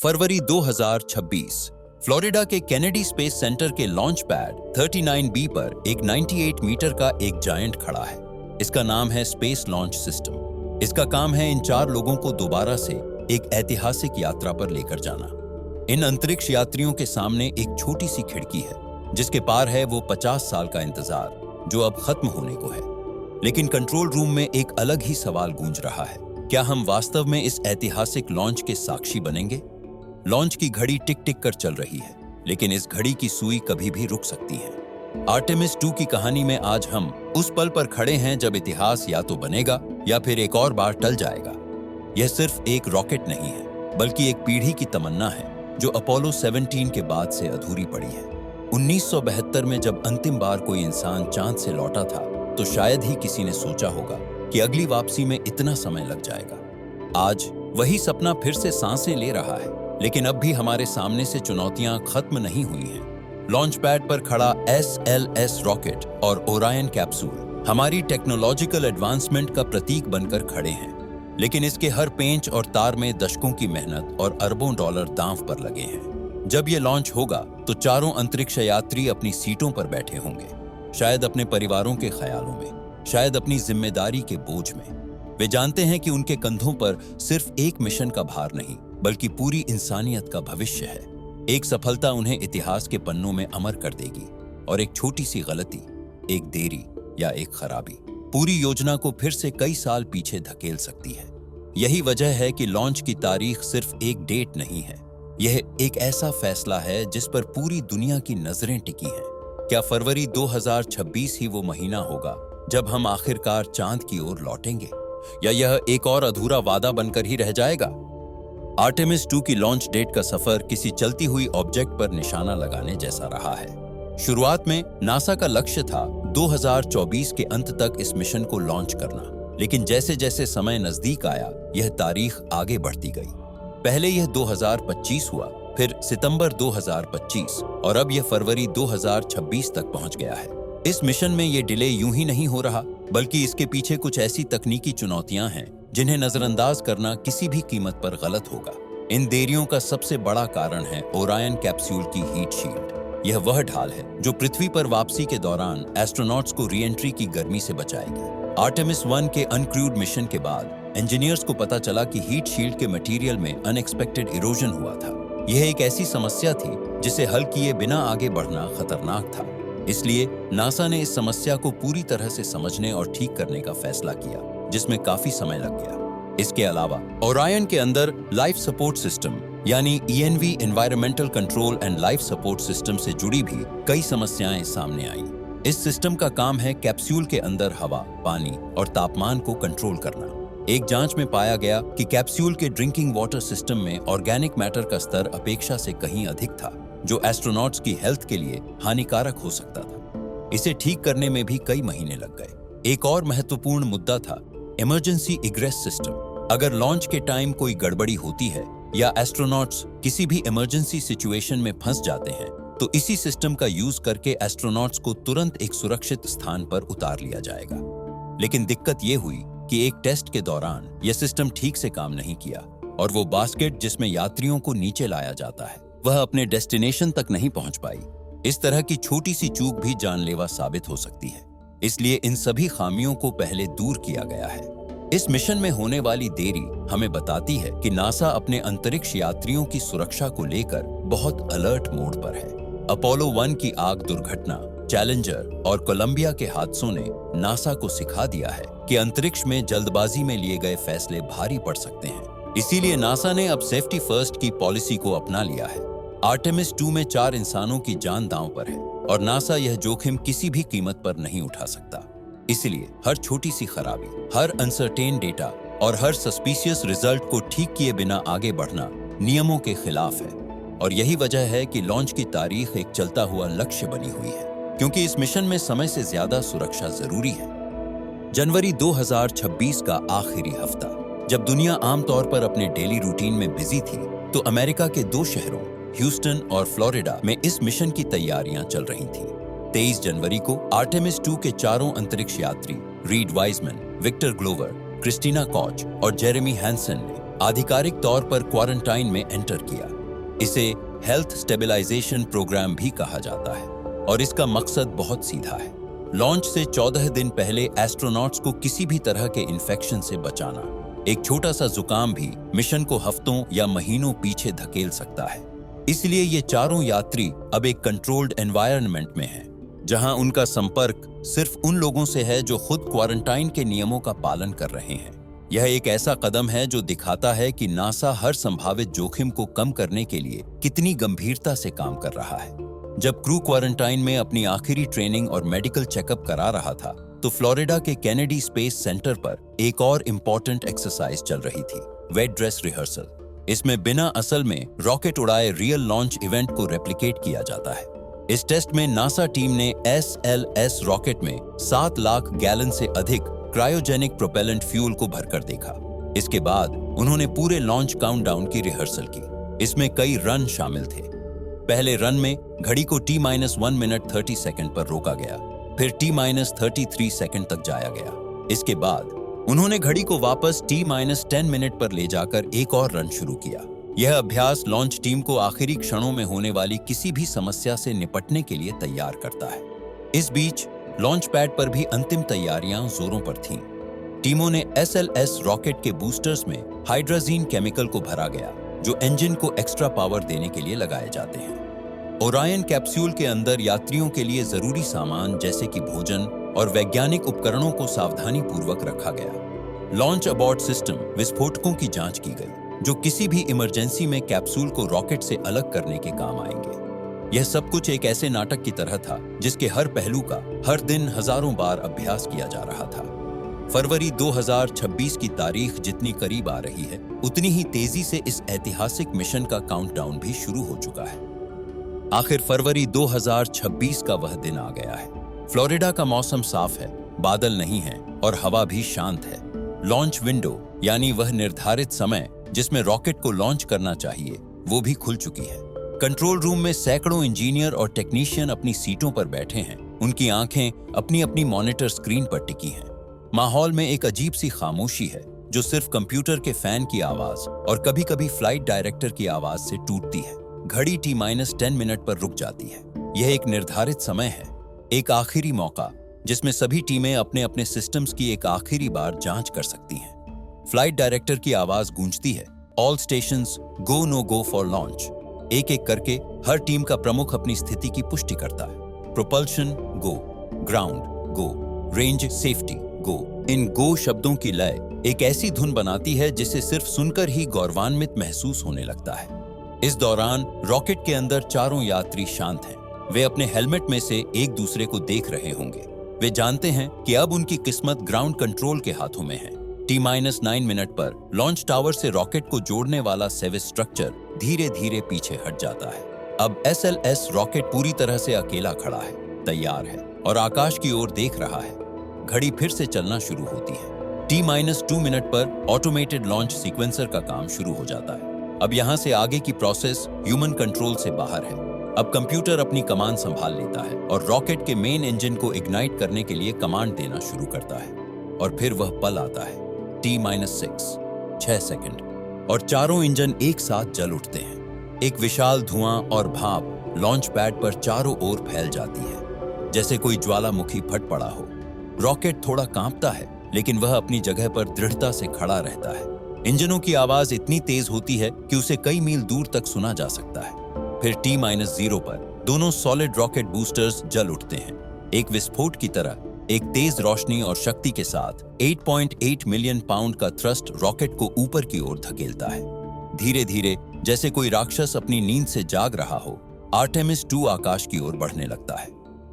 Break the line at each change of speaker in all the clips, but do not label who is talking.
फरवरी 2026 Florida के Kennedy space centre के launch pad 39B पर एक 98 मीटर का एक जायंट खड़ा है। इसका नाम है स्पेस लॉन्च सिस्टम। इसका काम है इन 4 लोगों को दोबारा से एक ऐतिहासिक यात्रा पर लेकर जाना। इन अंतरिक्ष यात्रियों के सामने एक छोटी सी खिड़की है जिसके पार है वो 50 साल का इंतजार जो अब खत्म होने को है। लेकिन कंट्रोल रूम में एक अलग ही सवाल गूंज रहा है, क्या हम वास्तव में इस ऐतिहासिक लॉन्च के साक्षी बनेंगे? लॉन्च की घड़ी टिक टिक कर चल रही है, लेकिन इस घड़ी की सुई कभी भी रुक सकती है। आर्टेमिस 2 की कहानी में आज हम उस पल पर खड़े हैं जब इतिहास या तो बनेगा या फिर एक और बार टल जाएगा। यह सिर्फ एक रॉकेट नहीं है, बल्कि एक पीढ़ी की तमन्ना है जो अपोलो 17 के बाद से अधूरी पड़ी है। 1972 में जब अंतिम बार कोई इंसान चांद से लौटा था, तो शायद ही किसी ने सोचा होगा कि अगली वापसी में इतना समय लग जाएगा। आज वही सपना फिर से सांसें ले रहा है, लेकिन अब भी हमारे सामने से चुनौतियां खत्म नहीं हुई हैं। लॉन्च पैड पर खड़ा SLS रॉकेट और ओरायन कैप्सूल हमारी टेक्नोलॉजिकल एडवांसमेंट का प्रतीक बनकर खड़े हैं, लेकिन इसके हर पेंच और तार में दशकों की मेहनत और अरबों डॉलर दांव पर लगे हैं। जब ये लॉन्च होगा तो चारों अंतरिक्ष यात्री अपनी सीटों पर बैठे होंगे, शायद अपने परिवारों के ख्यालों में, शायद अपनी जिम्मेदारी के बोझ में। वे जानते हैं कि उनके कंधों पर सिर्फ एक मिशन का भार नहीं, बल्कि पूरी इंसानियत का भविष्य है। एक सफलता उन्हें इतिहास के पन्नों में अमर कर देगी और एक छोटी सी गलती, एक देरी या एक खराबी पूरी योजना को फिर से कई साल पीछे धकेल सकती है। यही वजह है कि लॉन्च की तारीख सिर्फ एक डेट नहीं है, यह एक ऐसा फैसला है जिस पर पूरी दुनिया की नजरें टिकी हैं। क्या फरवरी 2026 ही वो महीना होगा जब हम आखिरकार चांद की ओर लौटेंगे, या यह एक और अधूरा वादा बनकर ही रह जाएगा? आर्टेमिस 2 की लॉन्च डेट का सफर किसी चलती हुई ऑब्जेक्ट पर निशाना लगाने जैसा रहा है। शुरुआत में नासा का लक्ष्य था 2024 के अंत तक इस मिशन को लॉन्च करना, लेकिन जैसे जैसे समय नजदीक आया, यह तारीख आगे बढ़ती गई। पहले यह 2025 हुआ, फिर सितंबर 2025 और अब यह फरवरी 2026 तक पहुंच गया है। इस मिशन में यह डिले यूं ही नहीं हो रहा, बल्कि इसके पीछे कुछ ऐसी तकनीकी चुनौतियां हैं जिन्हें नजरअंदाज करना किसी भी कीमत पर गलत होगा। इन देरियों का सबसे बड़ा कारण है ओरायन कैप्सूल की हीट शील्ड। यह वह ढाल है जो पृथ्वी पर वापसी के दौरान एस्ट्रोनॉट्स को री एंट्री की गर्मी से बचाएगी। आर्टेमिस 1 के अनक्रूड मिशन के बाद इंजीनियर्स को पता चला कि हीट शील्ड के मटेरियल में अनएक्सपेक्टेड इरोजन हुआ था। यह एक ऐसी समस्या थी जिसे हल किए बिना आगे बढ़ना खतरनाक था। इसलिए नासा ने इस समस्या को पूरी तरह से समझने और ठीक करने का फैसला किया, जिसमें काफी समय लग गया। इसके अलावा ओरायन के अंदर लाइफ सपोर्ट सिस्टम यानी ENV environmental control and life support system से जुड़ी भी कई समस्याएं सामने आईं। इस सिस्टम का काम है कैप्सूल के अंदर हवा, पानी और तापमान को कंट्रोल करना। एक जांच में पाया गया कि कैप्सूल के ड्रिंकिंग वाटर सिस्टम में ऑर्गेनिक मैटर का स्तर अपेक्षा से कहीं अधिक था, जो एस्ट्रोनॉट्स की हेल्थ के लिए हानिकारक हो सकता था। इसे ठीक करने में भी कई महीने लग गए। एक और महत्वपूर्ण मुद्दा था इमरजेंसी इग्रेस सिस्टम। अगर लॉन्च के टाइम कोई गड़बड़ी होती है या एस्ट्रोनॉट्स किसी भी इमरजेंसी सिचुएशन में फंस जाते हैं, तो इसी सिस्टम का यूज करके एस्ट्रोनॉट्स को तुरंत एक सुरक्षित स्थान पर उतार लिया जाएगा। लेकिन दिक्कत यह हुई कि एक टेस्ट के दौरान यह सिस्टम ठीक से काम नहीं किया और वो बास्केट जिसमें यात्रियों को नीचे लाया जाता है, वह अपने डेस्टिनेशन तक नहीं पहुंच पाई। इस तरह की छोटी सी चूक भी जानलेवा साबित हो सकती है। इसलिए इन सभी खामियों को पहले दूर किया गया है। इस मिशन में होने वाली देरी हमें बताती है कि नासा अपने अंतरिक्ष यात्रियों की सुरक्षा को लेकर बहुत अलर्ट मोड पर है। अपोलो 1 की आग दुर्घटना, चैलेंजर और कोलंबिया के हादसों ने नासा को सिखा दिया है कि अंतरिक्ष में जल्दबाजी में लिए गए फैसले भारी पड़ सकते हैं। इसीलिए नासा ने अब सेफ्टी फर्स्ट की पॉलिसी को अपना लिया है। आर्टेमिस 2 में 4 इंसानों की जान दांव पर है और नासा यह जोखिम किसी भी कीमत पर नहीं उठा सकता। इसलिए हर छोटी सी खराबी, हर अनसर्टेन डेटा और हर सस्पिशियस रिजल्ट को ठीक किए बिना आगे बढ़ना नियमों के खिलाफ है। और यही वजह है कि लॉन्च की तारीख एक चलता हुआ लक्ष्य बनी हुई है, क्योंकि इस मिशन में समय से ज्यादा सुरक्षा जरूरी है। जनवरी 2026 का आखिरी हफ्ता, जब दुनिया आमतौर पर अपने डेली रूटीन में बिजी थी, तो अमेरिका के 2 शहरों ह्यूस्टन और फ्लोरिडा में इस मिशन की तैयारियां चल रही थीं। 23 जनवरी को आर्टेमिस 2 के चारों अंतरिक्ष यात्री Reid Wiseman, Victor Glover, Christina Koch और जेरेमी हैंसन ने आधिकारिक तौर पर क्वारंटाइन में एंटर किया। इसे हेल्थ स्टेबलाइजेशन प्रोग्राम भी कहा जाता है और इसका मकसद बहुत सीधा है। लॉन्च से 14 दिन पहले एस्ट्रोनॉट्स को किसी भी तरह के इन्फेक्शन से बचाना। एक छोटा सा जुकाम भी मिशन को हफ्तों या महीनों पीछे धकेल सकता है। इसलिए ये चारों यात्री अब एक कंट्रोल्ड एनवायरनमेंट में हैं, जहां उनका संपर्क सिर्फ उन लोगों से है जो खुद क्वारंटाइन के नियमों का पालन कर रहे हैं। यह एक ऐसा कदम है जो दिखाता है कि नासा हर संभावित जोखिम को कम करने के लिए कितनी गंभीरता से काम कर रहा है। जब क्रू क्वारंटाइन में अपनी आखिरी ट्रेनिंग और मेडिकल चेकअप करा रहा था, तो फ्लोरिडा के केनेडी स्पेस सेंटर पर एक और इम्पोर्टेंट एक्सरसाइज चल रही थी, वेट ड्रेस रिहर्सल। इसमें बिना असल में रॉकेट उड़ाए रियल लॉन्च इवेंट को रेप्लिकेट किया जाता है। इस टेस्ट में नासा टीम ने SLS रॉकेट में 7 लाख गैलन से अधिक क्रायोजेनिक प्रोपेलेंट फ्यूल को भरकर देखा। इसके बाद उन्होंने पूरे लॉन्च काउंटडाउन की रिहर्सल की। इसमें कई रन शामिल थे। पहले रन में घड़ी को T-1 मिनट 30 सेकंड पर रोका गया, फिर T-33 सेकंड तक जाया गया। इसके बाद उन्होंने घड़ी को वापस T-10 मिनट पर ले जाकर एक और रन शुरू किया। यह अभ्यास लॉन्च टीम को आखिरी क्षणों में होने वाली किसी भी समस्या से निपटने के लिए तैयार करता है। इस बीच लॉन्च पैड पर भी अंतिम तैयारियां जोरों पर थीं। टीमों ने SLS रॉकेट के बूस्टर्स में हाइड्राजीन केमिकल को भरा गया, जो इंजन को एक्स्ट्रा पावर देने के लिए लगाए जाते हैं। ओरायन कैप्सूल के अंदर यात्रियों के लिए जरूरी सामान जैसे कि भोजन और वैज्ञानिक उपकरणों को सावधानी पूर्वक रखा गया। लॉन्च अबॉर्ड सिस्टम विस्फोटकों की जांच की गई, जो किसी भी इमरजेंसी में कैप्सूल को रॉकेट से अलग करने के काम आएंगे। यह सब कुछ एक ऐसे नाटक की तरह था जिसके हर पहलू का हर दिन हजारों बार अभ्यास किया जा रहा था। फरवरी 2026 की तारीख जितनी करीब आ रही है, उतनी ही तेजी से इस ऐतिहासिक मिशन का काउंटडाउन भी शुरू हो चुका है। आखिर फरवरी 2026 का वह दिन आ गया है। फ्लोरिडा का मौसम साफ है, बादल नहीं है और हवा भी शांत है। लॉन्च विंडो यानी वह निर्धारित समय जिसमें रॉकेट को लॉन्च करना चाहिए, वो भी खुल चुकी है। कंट्रोल रूम में सैकड़ों इंजीनियर और टेक्नीशियन अपनी सीटों पर बैठे हैं। उनकी आंखें अपनी अपनी मॉनिटर स्क्रीन पर टिकी हैं। माहौल में एक अजीब सी खामोशी है, जो सिर्फ कंप्यूटर के फैन की आवाज और कभी-कभी फ्लाइट डायरेक्टर की आवाज से टूटती है। घड़ी T-10 मिनट पर रुक जाती है। यह एक निर्धारित समय है, एक आखिरी मौका जिसमें सभी टीमें अपने अपने सिस्टम्स की एक आखिरी बार जांच कर सकती हैं। फ्लाइट डायरेक्टर की आवाज गूंजती है, all stations go no go for launch. एक एक करके हर टीम का प्रमुख अपनी स्थिति की पुष्टि करता है। प्रोपल्शन गो, ग्राउंड गो, रेंज सेफ्टी गो। इन गो शब्दों की लय एक ऐसी धुन बनाती है जिसे सिर्फ सुनकर ही गौरवान्वित महसूस होने लगता है। इस दौरान रॉकेट के अंदर चारों यात्री शांत हैं। वे अपने हेलमेट में से एक दूसरे को देख रहे होंगे। वे जानते हैं कि अब उनकी किस्मत ग्राउंड कंट्रोल के हाथों में है। T-9 मिनट पर लॉन्च टावर से रॉकेट को जोड़ने वाला सेविस स्ट्रक्चर धीरे धीरे पीछे हट जाता है। अब SLS रॉकेट पूरी तरह से अकेला खड़ा है, तैयार है और आकाश की ओर देख रहा है। घड़ी फिर से चलना शुरू होती है। T-2 मिनट पर ऑटोमेटेड लॉन्च सीक्वेंसर का काम शुरू हो जाता है। अब यहां से आगे की प्रोसेस ह्यूमन कंट्रोल से बाहर है। अब कंप्यूटर अपनी कमांड संभाल लेता है और रॉकेट के मेन इंजन को इग्नाइट करने के लिए कमांड देना शुरू करता है। और फिर वह पल आता है, T-6 सेकंड, और चारों इंजन एक साथ जल उठते हैं। एक विशाल धुआं और भाप लॉन्च पैड पर चारों ओर फैल जाती है, जैसे कोई ज्वालामुखी फट पड़ा हो। रॉकेट थोड़ा कांपता है, लेकिन वह अपनी जगह पर दृढ़ता से खड़ा रहता है। इंजनों की आवाज इतनी तेज होती है कि उसे कई मील दूर तक सुना जा सकता है। फिर T-0 पर दोनों सॉलिड रॉकेट बूस्टर्स जल उठते हैं। एक विस्फोट की तरह एक तेज रोशनी और शक्ति के साथ 8.8 मिलियन पाउंड का थ्रस्ट रॉकेट को ऊपर की ओर धकेलता है। धीरे धीरे, जैसे कोई राक्षस अपनी नींद से जाग रहा हो, आर्टेमिस 2 आकाश की ओर बढ़ने लगता है।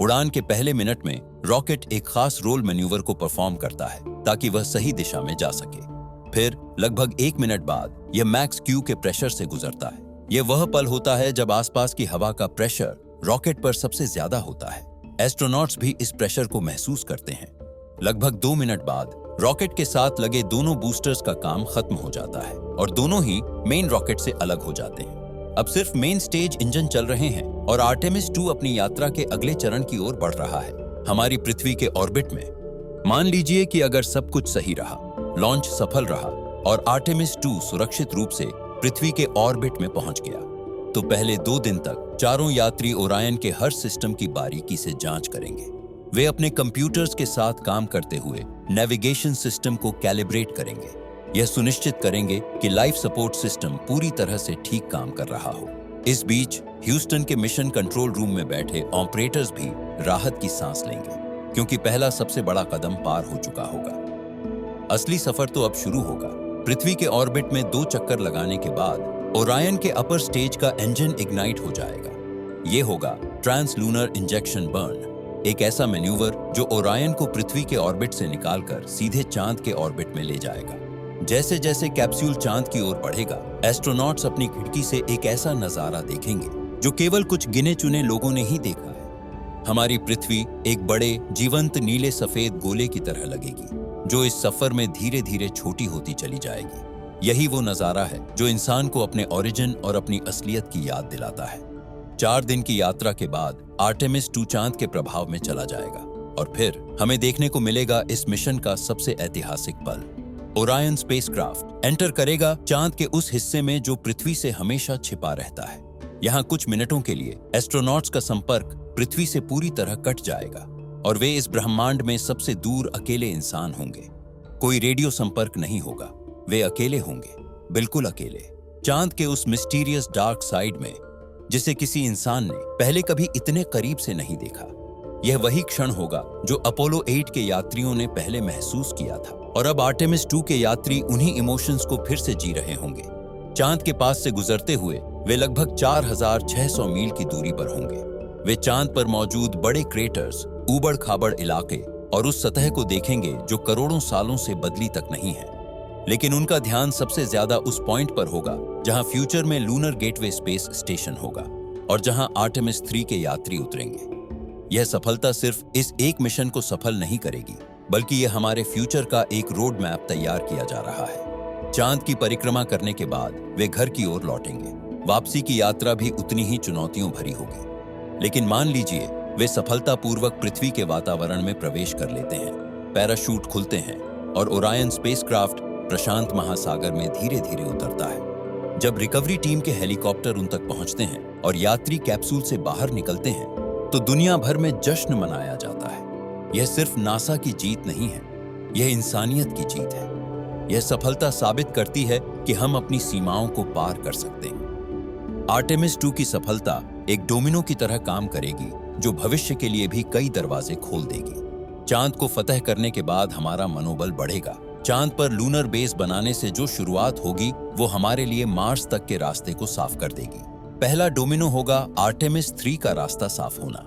उड़ान के पहले मिनट में रॉकेट एक खास रोल मैन्यूवर को परफॉर्म करता है ताकि वह सही दिशा में जा सके। फिर लगभग 1 मिनट बाद यह मैक्स क्यू के प्रेशर से गुजरता है। यह वह पल होता है जब आसपास की हवा का प्रेशर रॉकेट पर सबसे ज्यादा होता है। एस्ट्रोनॉट्स भी इस प्रेशर को महसूस करते हैं। लगभग 2 मिनट बाद रॉकेट के साथ लगे दोनों बूस्टर्स का काम खत्म हो जाता है और दोनों ही मेन रॉकेट से अलग हो जाते हैं। अब सिर्फ मेन स्टेज इंजन चल रहे हैं और आर्टेमिस 2 अपनी यात्रा के अगले चरण की ओर बढ़ रहा है, हमारी पृथ्वी के ऑर्बिट में। मान लीजिए कि अगर सब कुछ सही रहा, लॉन्च सफल रहा और आर्टेमिस 2 सुरक्षित रूप से पृथ्वी के ऑर्बिट में पहुंच गया, तो पहले 2 दिन तक चारों यात्री ओरायन के हर सिस्टम की बारीकी से जांच करेंगे। वे अपने कंप्यूटर्स के साथ काम करते हुए नेविगेशन सिस्टम को कैलिब्रेट करेंगे। यह सुनिश्चित करेंगे कि लाइफ सपोर्ट सिस्टम पूरी तरह से ठीक काम कर रहा हो। इस बीच ह्यूस्टन के मिशन कंट्रोल रूम में बैठे ऑपरेटर्स भी राहत की सांस लेंगे, क्योंकि पहला सबसे बड़ा कदम पार हो चुका होगा। असली सफर तो अब शुरू होगा। पृथ्वी के ऑर्बिट में 2 चक्कर लगाने के बाद ओरायन के अपर स्टेज का इंजन इग्नाइट हो जाएगा। यह होगा ट्रांसलूनर इंजेक्शन बर्न, एक ऐसा मैन्यूवर जो ओरायन को पृथ्वी के ऑर्बिट से निकालकर सीधे चांद के ऑर्बिट में ले जाएगा। जैसे जैसे कैप्सूल चांद की ओर बढ़ेगा, एस्ट्रोनॉट्स अपनी खिड़की से एक ऐसा नजारा देखेंगे जो केवल कुछ गिने चुने लोगों ने ही देखा है। हमारी पृथ्वी एक बड़े जीवंत नीले सफेद गोले की तरह लगेगी, जो इस सफर में धीरे धीरे छोटी होती चली जाएगी। यही वो नजारा है जो इंसान को अपने ओरिजिन और अपनी असलियत की याद दिलाता है। 4 दिन की यात्रा के बाद आर्टेमिस 2 चांद के प्रभाव में चला जाएगा और फिर हमें देखने को मिलेगा इस मिशन का सबसे ऐतिहासिक पल। ओरायन स्पेसक्राफ्ट एंटर करेगा चांद के उस हिस्से में जो पृथ्वी से हमेशा छिपा रहता है। यहाँ कुछ मिनटों के लिए एस्ट्रोनॉट्स का संपर्क पृथ्वी से पूरी तरह कट जाएगा और वे इस ब्रह्मांड में सबसे दूर अकेले इंसान होंगे। कोई रेडियो संपर्क नहीं होगा, वे अकेले होंगे, बिल्कुल अकेले, चांद के उस मिस्टीरियस डार्क साइड में जिसे किसी इंसान ने पहले कभी इतने करीब से नहीं देखा। यह वही क्षण होगा जो अपोलो 8 के यात्रियों ने पहले महसूस किया था और अब आर्टेमिस 2 के यात्री उन्हीं इमोशंस को फिर से जी रहे होंगे। चांद के पास से गुजरते हुए वे लगभग 4600 मील की दूरी पर होंगे। वे चांद पर मौजूद बड़े क्रेटर्स, ऊबड़ खाबड़ इलाके और उस सतह को देखेंगे जो करोड़ों सालों से बदली तक नहीं है। लेकिन उनका ध्यान सबसे ज्यादा उस पॉइंट पर होगा जहां फ्यूचर में लूनर गेटवे स्पेस स्टेशन होगा और जहां आर्टेमिस 3 के यात्री उतरेंगे। यह सफलता सिर्फ इस एक मिशन को सफल नहीं करेगी, बल्कि यह हमारे फ्यूचर का एक रोड मैप तैयार किया जा रहा है। चांद की परिक्रमा करने के बाद वे घर की ओर लौटेंगे। वापसी की यात्रा भी उतनी ही चुनौतियों भरी होगी, लेकिन मान लीजिए वे सफलतापूर्वक पृथ्वी के वातावरण में प्रवेश कर लेते हैं। पैराशूट खुलते हैं और ओरायन स्पेसक्राफ्ट प्रशांत महासागर में धीरे धीरे उतरता है। जब रिकवरी टीम के हेलीकॉप्टर उन तक पहुंचते हैं और यात्री कैप्सूल से बाहर निकलते हैं, तो दुनिया भर में जश्न मनाया जाता है। यह सिर्फ नासा की जीत नहीं है, यह इंसानियत की जीत है। यह सफलता साबित करती है कि हम अपनी सीमाओं को पार कर सकते हैं। आर्टेमिस 2 की सफलता एक डोमिनो की तरह काम करेगी, जो भविष्य के लिए भी कई दरवाजे खोल देगी। चांद को फतह करने के बाद हमारा मनोबल बढ़ेगा। चांद पर लूनर बेस बनाने से जो शुरुआत होगी, वो हमारे लिए मार्स तक के रास्ते को साफ कर देगी। पहला डोमिनो होगा आर्टेमिस 3 का रास्ता साफ होना।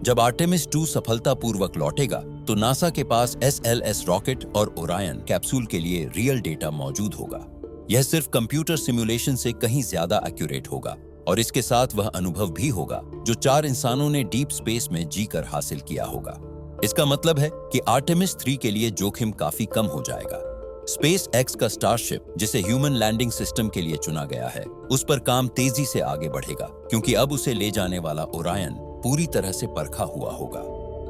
जब आर्टेमिस 2 सफलतापूर्वक लौटेगा, तो नासा के पास SLS रॉकेट और ओरायन कैप्सूल के लिए रियल डेटा मौजूद होगा। यह सिर्फ कंप्यूटर सिमुलेशन से कहीं ज्यादा एक्यूरेट होगा और इसके साथ वह अनुभव भी होगा जो 4 इंसानों ने डीप स्पेस में जीकर हासिल किया होगा। इसका मतलब है कि आर्टेमिस 3 के लिए जोखिम काफी कम हो जाएगा। स्पेस एक्स का स्टारशिप, जिसे ह्यूमन लैंडिंग सिस्टम के लिए चुना गया है, उस पर काम तेजी से आगे बढ़ेगा, क्योंकि अब उसे ले जाने वाला ओरायन पूरी तरह से परखा हुआ होगा।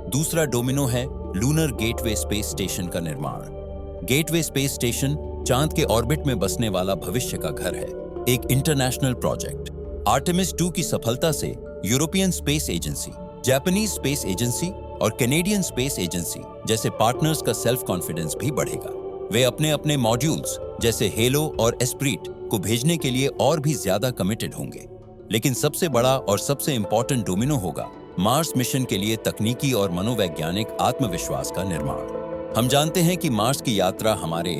दूसरा डोमिनो है लूनर गेटवे स्पेस स्टेशन का निर्माण। गेटवे स्पेस स्टेशन चांद के ऑर्बिट में बसने वाला भविष्य का घर है, एक इंटरनेशनल प्रोजेक्ट। आर्टेमिस 2 की सफलता से European space agency, Japanese space agency और कैनेडियन स्पेस एजेंसी जैसे पार्टनर्स का सेल्फ कॉन्फिडेंस भी बढ़ेगा। वे अपने अपने मॉड्यूल्स जैसे हेलो और एस्प्रीट को भेजने के लिए और भी ज्यादा कमिटेड होंगे। लेकिन सबसे बड़ा और सबसे इंपॉर्टेंट डोमिनो होगा मार्स मिशन के लिए तकनीकी और मनोवैज्ञानिक आत्मविश्वास का निर्माण। हम जानते हैं कि मार्स की यात्रा हमारे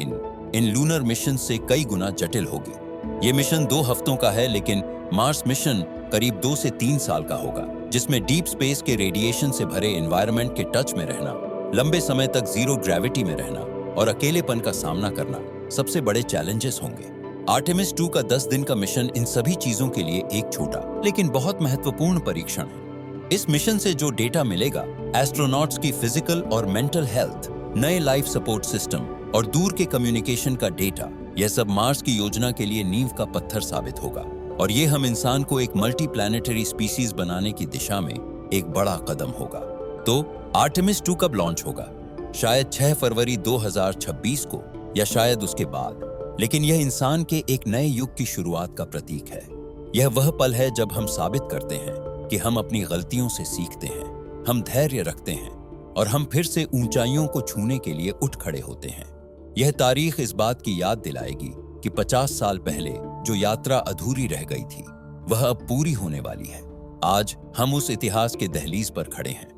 इन लूनर मिशन से कई गुना जटिल होगी। ये मिशन 2 हफ्तों का है, लेकिन मार्स मिशन करीब 2 से 3 साल का होगा, जिसमें डीप स्पेस के रेडिएशन से भरे एनवायरनमेंट के टच में रहना, लंबे समय तक जीरो ग्रेविटी में रहना और अकेलेपन का सामना करना सबसे बड़े चैलेंजेस होंगे। आर्टेमिस 2 का 10 दिन का मिशन इन सभी चीजों के लिए एक छोटा लेकिन बहुत महत्वपूर्ण परीक्षण है। इस मिशन से जो डेटा मिलेगा, एस्ट्रोनॉट्स की फिजिकल और मेंटल हेल्थ, नए लाइफ सपोर्ट सिस्टम और दूर के कम्युनिकेशन का डेटा, यह सब मार्स की योजना के लिए नींव का पत्थर साबित होगा और ये हम इंसान को एक मल्टी प्लैनेटरी स्पीसीज बनाने की दिशा में एक बड़ा कदम होगा। तो आर्टेमिस 2 कब लॉन्च होगा? शायद 6 फरवरी 2026 को, या शायद उसके बाद। लेकिन यह इंसान के एक नए युग की शुरुआत का प्रतीक है। यह वह पल है जब हम साबित करते हैं कि हम अपनी गलतियों से सीखते हैं, हम धैर्य रखते हैं और हम फिर से ऊंचाइयों को छूने के लिए उठ खड़े होते हैं। यह तारीख इस बात की याद दिलाएगी कि 50 साल पहले जो यात्रा अधूरी रह गई थी, वह अब पूरी होने वाली है। आज हम उस इतिहास के दहलीज पर खड़े हैं।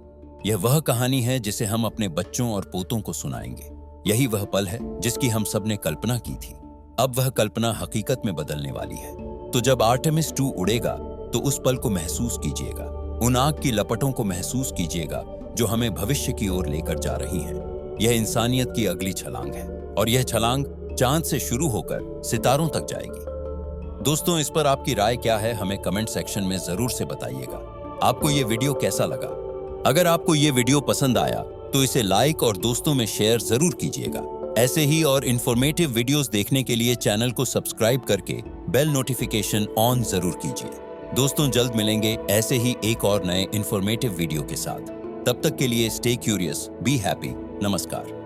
यह वह कहानी है जिसे हम अपने बच्चों और पोतों को सुनाएंगे। यही वह पल है जिसकी हम सबने कल्पना की थी। अब वह कल्पना हकीकत में बदलने वाली है। तो जब आर्टेमिस 2 उड़ेगा तो उस पल को महसूस कीजिएगा, उन आग की लपटों को महसूस कीजिएगा जो हमें भविष्य की ओर लेकर जा रही हैं। यह इंसानियत की अगली छलांग है और यह छलांग चांद से शुरू होकर सितारों तक जाएगी। दोस्तों, इस पर आपकी राय क्या है, हमें कमेंट सेक्शन में जरूर से बताइएगा। आपको ये वीडियो कैसा लगा? अगर आपको ये वीडियो पसंद आया तो इसे लाइक और दोस्तों में शेयर जरूर कीजिएगा। ऐसे ही और इन्फॉर्मेटिव वीडियोस देखने के लिए चैनल को सब्सक्राइब करके बेल नोटिफिकेशन ऑन जरूर कीजिए। दोस्तों, जल्द मिलेंगे ऐसे ही एक और नए इन्फॉर्मेटिव वीडियो के साथ। तब तक के लिए स्टे क्यूरियस, बी हैप्पी। नमस्कार।